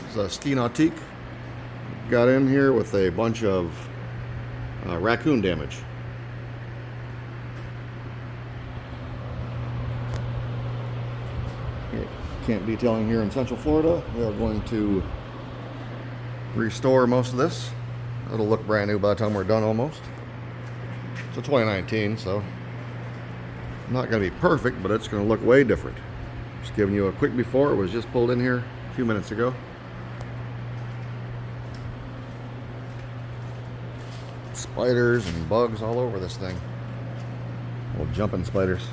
This is a ski Nautique. Got in here with a bunch of raccoon damage. Camp detailing here in Central Florida. We are going to restore most of this. It'll look brand new by the time we're done almost. It's a 2019, so not going to be perfect, but it's going to look way different. Just giving you a quick before. It was just pulled in here a few minutes ago. Spiders and bugs all over this thing. Little jumping spiders.